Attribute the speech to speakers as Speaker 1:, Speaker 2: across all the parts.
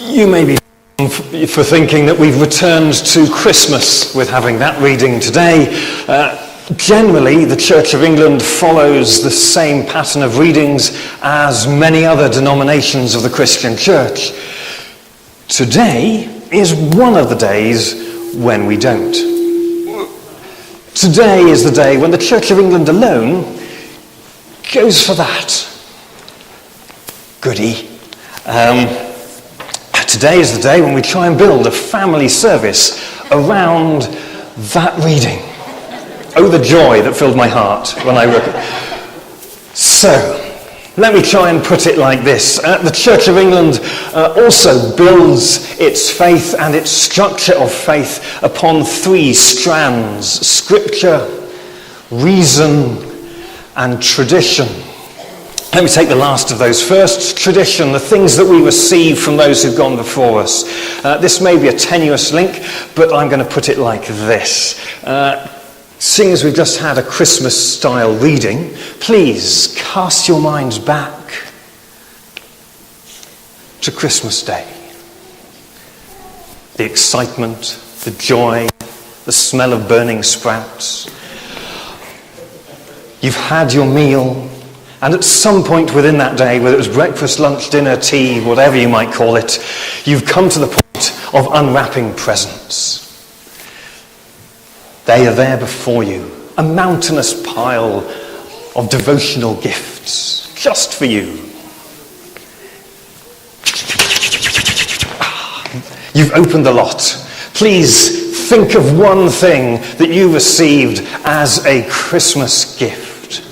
Speaker 1: You may be for thinking that we've returned to Christmas with having that reading today. Generally, the Church of England follows the same pattern of readings as many other denominations of the Christian Church. Today is one of the days when we don't. Today is the day when the Church of England alone goes for that. Goody. Today is the day when we try and build a family service around that reading. Oh, the joy that filled my heart when I wrote it. So, let me try and put it like this. The Church of England also builds its faith and its structure of faith upon three strands: Scripture, reason, and tradition. Let me take the last of those first. Tradition, the things that we receive from those who've gone before us. This may be a tenuous link, but I'm going to put it like this. Seeing as we've just had a Christmas-style reading, please cast your minds back to Christmas Day. The excitement, the joy, the smell of burning sprouts. You've had your meal, and at some point within that day, whether it was breakfast, lunch, dinner, tea, whatever you might call it, you've come to the point of unwrapping presents. They are there before you, a mountainous pile of devotional gifts, just for you. You've opened the lot. Please think of one thing that you received as a Christmas gift.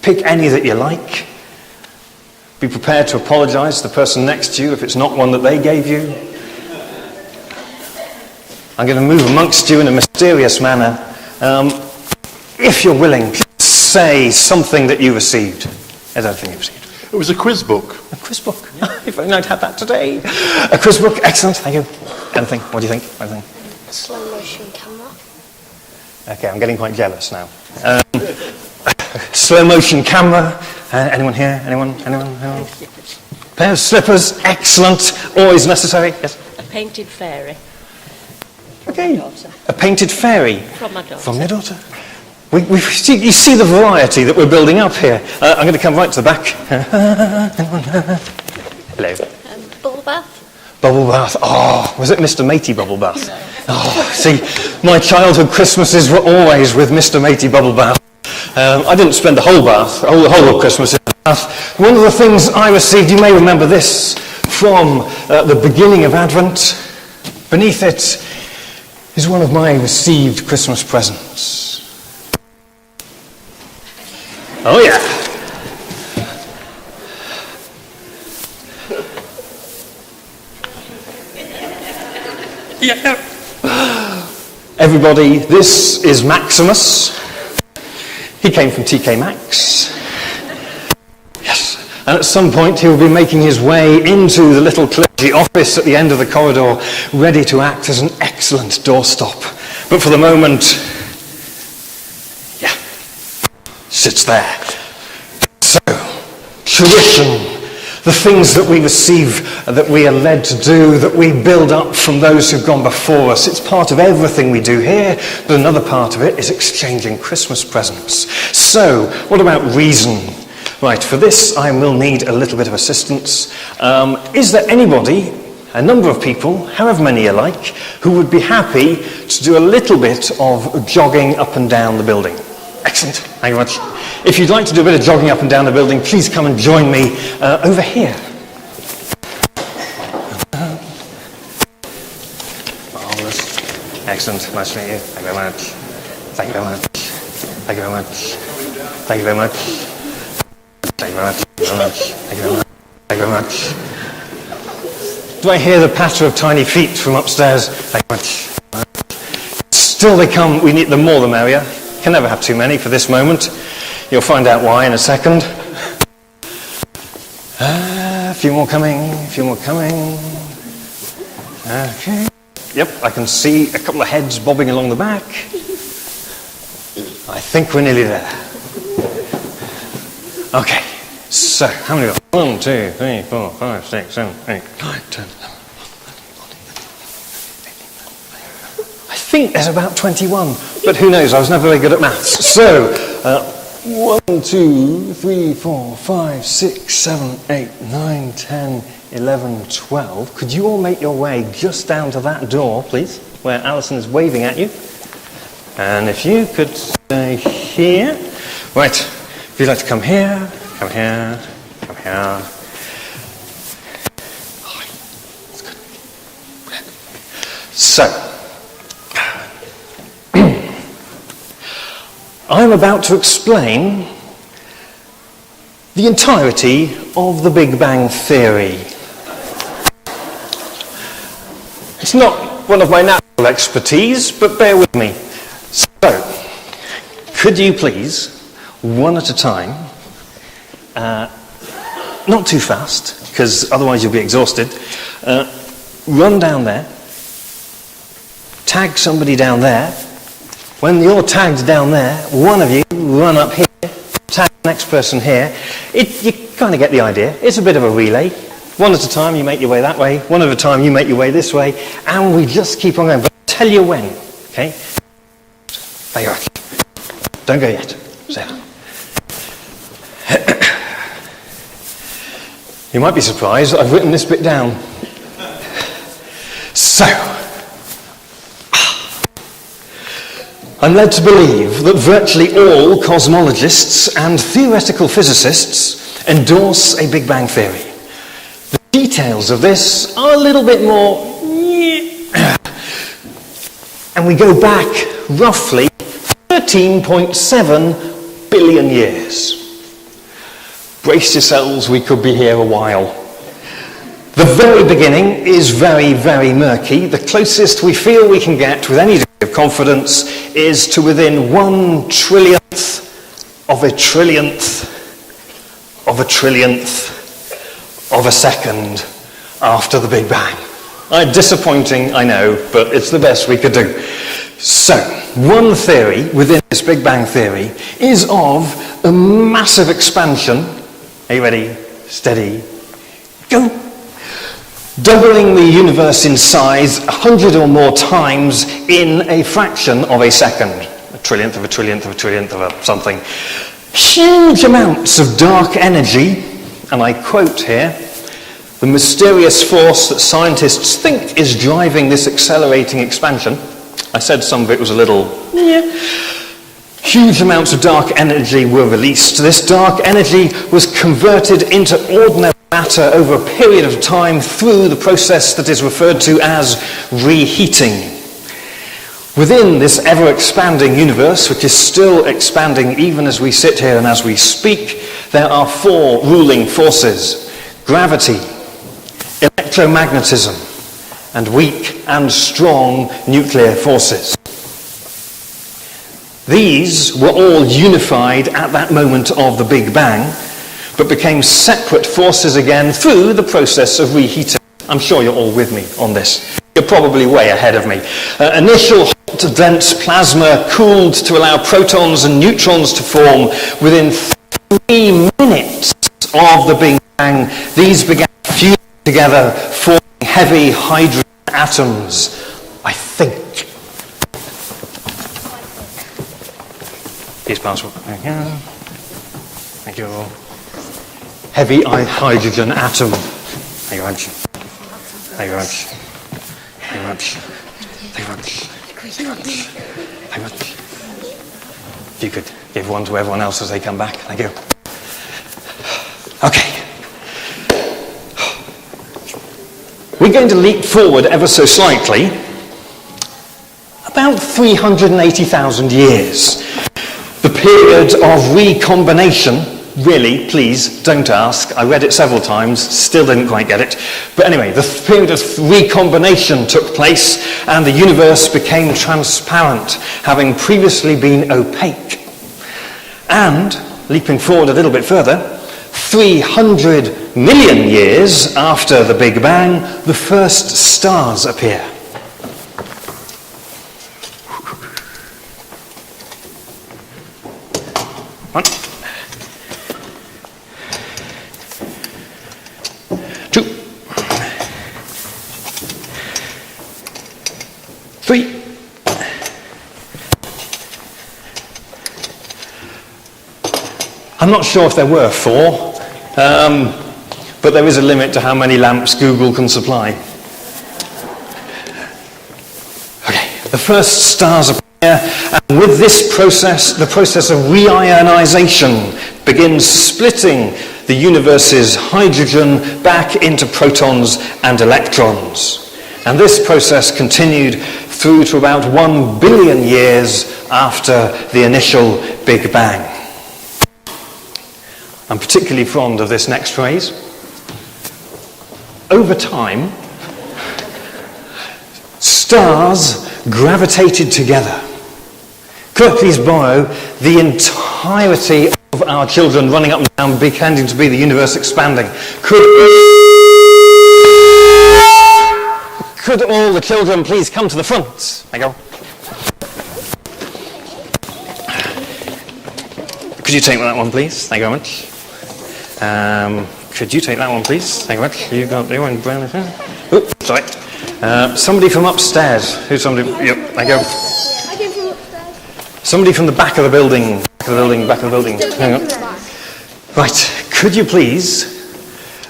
Speaker 1: Pick any that you like. Be prepared to apologize to the person next to you if it's not one that they gave you. I'm going to move amongst you in a mysterious manner. If you're willing, please say something that you received. I don't think you received.
Speaker 2: It was a quiz book.
Speaker 1: A quiz book? If only I'd had that today. A quiz book, excellent, thank you. Anything? What do you think? What do you think?
Speaker 3: A slow motion camera.
Speaker 1: Okay, I'm getting quite jealous now. Slow motion camera. Anyone here? Anyone? Pair of slippers, excellent. Always necessary. Yes.
Speaker 4: A painted fairy.
Speaker 1: Okay. A painted fairy.
Speaker 4: From my daughter.
Speaker 1: From your daughter. You see the variety that we're building up here. I'm going to come right to the back. Hello.
Speaker 3: Bubble bath.
Speaker 1: Bubble bath. Oh, was it Mr. Matey bubble bath? No. Oh, see, my childhood Christmases were always with Mr. Matey bubble bath. I didn't spend the whole of Christmas in the bath. One of the things I received, you may remember this from the beginning of Advent. Beneath it is one of my received Christmas presents. Oh yeah. Yeah. Everybody, this is Maximus. He came from TK Maxx. Yes. And at some point he will be making his way into the little clergy office at the end of the corridor, ready to act as an excellent doorstop. But for the moment, sits there. So, tradition, the things that we receive, that we are led to do, that we build up from those who've gone before us. It's part of everything we do here, but another part of it is exchanging Christmas presents. So, what about reason? Right, for this I will need a little bit of assistance. Is there anybody, a number of people, however many you like, who would be happy to do a little bit of jogging up and down the building? Excellent, thank you very much. If you'd like to do a bit of jogging up and down the building, please come and join me over here. Marvellous. Excellent, nice to meet you. Thank you very much. Thank you very much. Thank you very much. Thank you very much. Thank you very much. Thank you very much. Thank you very much. Thank you very much. Do I hear the patter of tiny feet from upstairs? Thank you very much. Still they come, we need the more the merrier. Can never have too many for this moment. You'll find out why in a second. A few more coming, a few more coming. Okay. Yep, I can see a couple of heads bobbing along the back. I think we're nearly there. Okay, so how many? 1, 2, 3, 4, 5, 6, 7, 8, 9, 10, 11, think there's about 21, but who knows, I was never very good at maths. So, 1, 2, 3, 4, 5, 6, 7, 8, 9, 10, 11, 12. Could you all make your way just down to that door, please, where Alison is waving at you? And if you could stay here. Right, if you'd like to come here, come here, come here. So, I'm about to explain the entirety of the Big Bang Theory. It's not one of my natural expertise, but bear with me. So, could you please, one at a time, not too fast, because otherwise you'll be exhausted, run down there, tag somebody down there. When you're tagged down there, one of you run up here, tag the next person here. You kind of get the idea. It's a bit of a relay. One at a time, you make your way that way. One at a time, you make your way this way. And we just keep on going. But I'll tell you when, okay? There you are. Don't go yet. Stay there. You might be surprised that I've written this bit down. So, I'm led to believe that virtually all cosmologists and theoretical physicists endorse a Big Bang Theory. The details of this are a little bit more... and we go back roughly 13.7 billion years. Brace yourselves, we could be here a while. The very beginning is very, very murky. The closest we feel we can get with any degree of confidence is to within 1 trillionth of a trillionth of a trillionth of a second after the Big Bang. Disappointing, I know, but it's the best we could do. So, one theory within this Big Bang Theory is of a massive expansion. Are you ready? Steady. Go. Doubling the universe in size 100 or more times in a fraction of a second. A trillionth of a trillionth of a trillionth of a something. Huge amounts of dark energy, and I quote here, the mysterious force that scientists think is driving this accelerating expansion. I said some of it was a little, Huge amounts of dark energy were released. This dark energy was converted into ordinary matter over a period of time through the process that is referred to as reheating. Within this ever-expanding universe, which is still expanding even as we sit here and as we speak, there are 4 ruling forces: gravity, electromagnetism, and weak and strong nuclear forces. These were all unified at that moment of the Big Bang, but became separate forces again through the process of reheating. I'm sure you're all with me on this. You're probably way ahead of me. Initial hot, dense plasma cooled to allow protons and neutrons to form. Within 3 minutes of the Big Bang, these began fusing together, forming heavy hydrogen atoms, I think. Here's passport. Thank you. Heavy hydrogen atom. Thank you very much. Thank you very much. Thank you very much. Thank you very much. Thank you very much. If you could give one to everyone else as they come back. Thank you. Okay. We're going to leap forward ever so slightly, about 380,000 years. The period of recombination, really, please don't ask. I read it several times, still didn't quite get it. But anyway, the period of recombination took place and the universe became transparent, having previously been opaque. And, leaping forward a little bit further, 300 million years after the Big Bang, the first stars appear. One, 2, 3, I'm not sure if there were 4, but there is a limit to how many lamps Google can supply. Okay, the first stars appear, and with this process, the process of reionization begins splitting the universe's hydrogen back into protons and electrons. And this process continued through to about 1 billion years after the initial Big Bang. I'm particularly fond of this next phrase. Over time, stars gravitated together. Could I please borrow the entirety of our children running up and down, pretending to be the universe expanding? Could all the children please come to the front? There you go. Could you take that one, please? Thank you very much. Could you take that one, please? Thank you very much. You got the one brown hair. Oh, sorry. Somebody from upstairs. Who's somebody? Yep, thank you.
Speaker 3: I came from upstairs.
Speaker 1: Somebody from the back of the building. Back of the building. Hang on. Right. Could you please,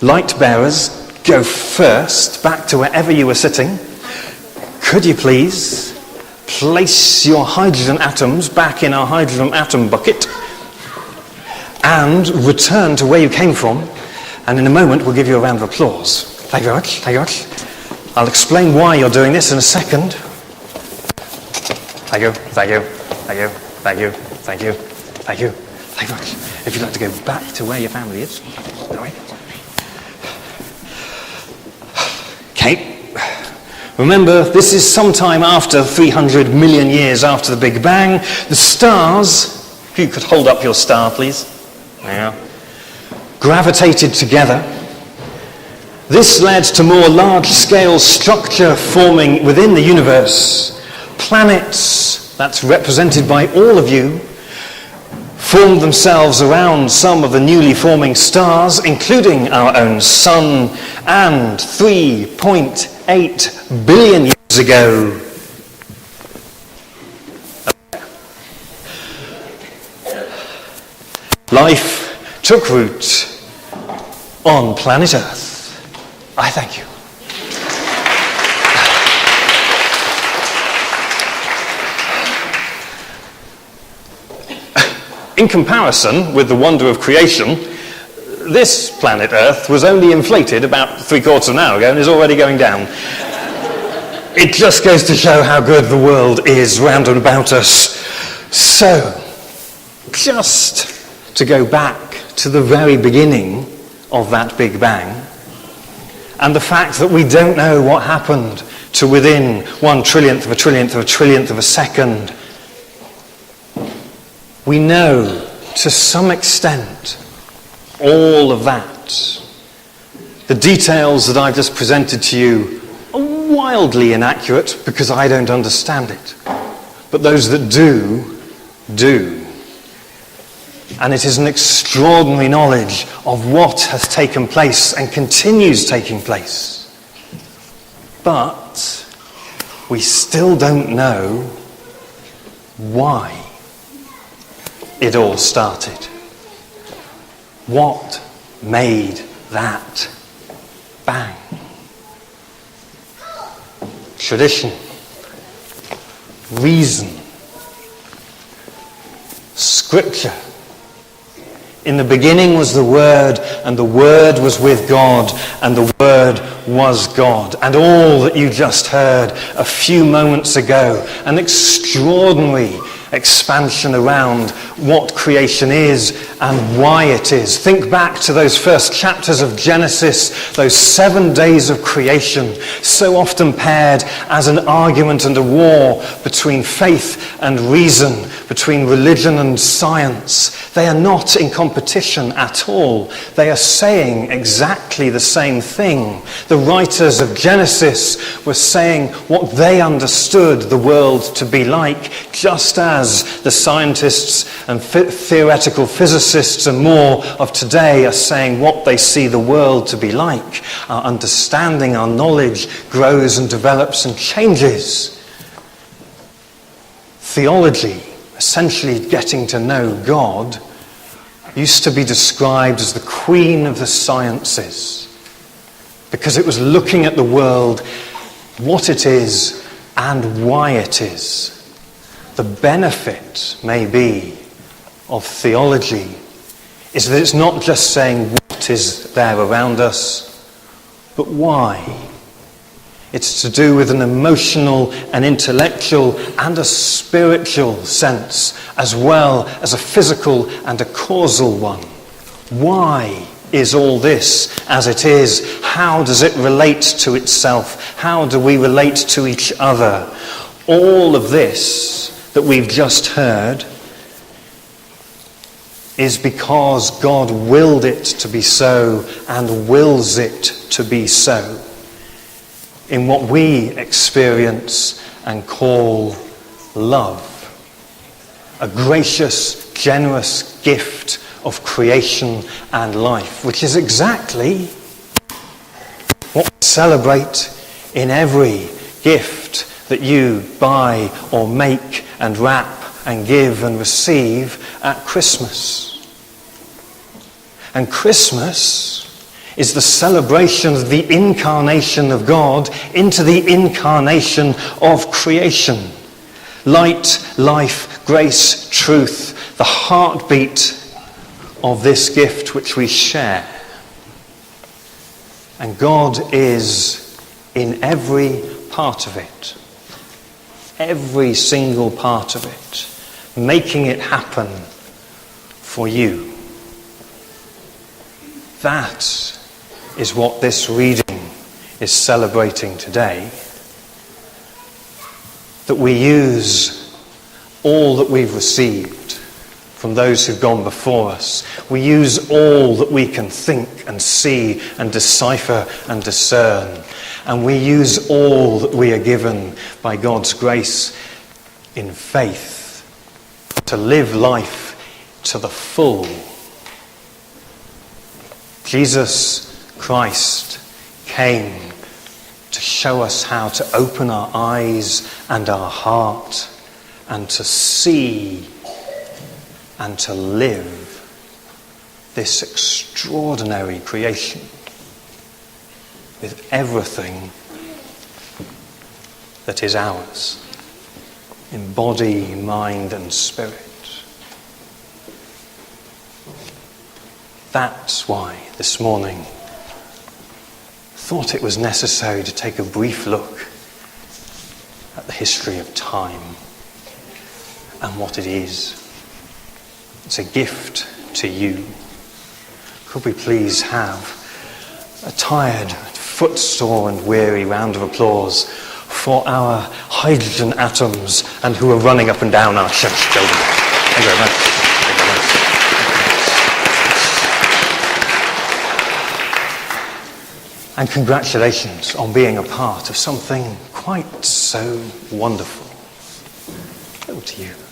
Speaker 1: light bearers, go first back to wherever you were sitting? Could you please place your hydrogen atoms back in our hydrogen atom bucket and return to where you came from? And in a moment, we'll give you a round of applause. Thank you very much. Thank you very much. I'll explain why you're doing this in a second. Thank you. Thank you. Thank you. Thank you. Thank you. Thank you. Thank you very much. If you'd like to go back to where your family is. All right. Okay. Remember, this is sometime after 300 million years after the Big Bang. The stars, if you could hold up your star, please. There you go. Gravitated together. This led to more large-scale structure forming within the universe. Planets, that's represented by all of you, formed themselves around some of the newly forming stars, including our own sun, and 3.8 billion years ago, life took root on planet Earth. I thank you. In comparison with the wonder of creation, this planet Earth was only inflated about 3/4 of an hour ago and is already going down. It just goes to show how good the world is round and about us. So, just to go back to the very beginning of that Big Bang, and the fact that we don't know what happened to within 1/trillionth of a trillionth of a trillionth of a second, we know to some extent all of that. The details that I've just presented to you are wildly inaccurate because I don't understand it. But those that do, do. And it is an extraordinary knowledge of what has taken place and continues taking place. But we still don't know why it all started. What made that bang? Tradition, reason, scripture. In the beginning was the Word, and the Word was with God, and the Word was God. And all that you just heard a few moments ago, an extraordinary expansion around what creation is and why it is. Think back to those first chapters of Genesis, those 7 days of creation, so often paired as an argument and a war between faith and reason, between religion and science. They are not in competition at all. They are saying exactly the same thing. The writers of Genesis were saying what they understood the world to be like, just as the scientists and theoretical physicists and more of today are saying what they see the world to be like. Our understanding, our knowledge grows and develops and changes. Theology, essentially getting to know God, used to be described as the queen of the sciences because it was looking at the world, what it is and why it is. The benefit, maybe, of theology is that it's not just saying what is there around us, but why. It's to do with an emotional, an intellectual, and a spiritual sense, as well as a physical and a causal one. Why is all this as it is? How does it relate to itself? How do we relate to each other? All of this that we've just heard is because God willed it to be so and wills it to be so in what we experience and call love. A gracious, generous gift of creation and life, which is exactly what we celebrate in every gift that you buy or make and wrap and give and receive at Christmas. And Christmas is the celebration of the incarnation of God into the incarnation of creation. Light, life, grace, truth, the heartbeat of this gift which we share. And God is in every part of it, every single part of it, making it happen for you. That is what this reading is celebrating today. That we use all that we've received from those who've gone before us. We use all that we can think and see and decipher and discern. And we use all that we are given by God's grace in faith to live life to the full. Jesus Christ came to show us how to open our eyes and our heart and to see and to live this extraordinary creation with everything that is ours in body, mind and spirit. That's why this morning I thought it was necessary to take a brief look at the history of time and what it is. It's a gift to you. Could we please have a tired, footsore and weary round of applause for our hydrogen atoms and who are running up and down our church building. Thank you very much. Thank you very much. And congratulations on being a part of something quite so wonderful. Over to you.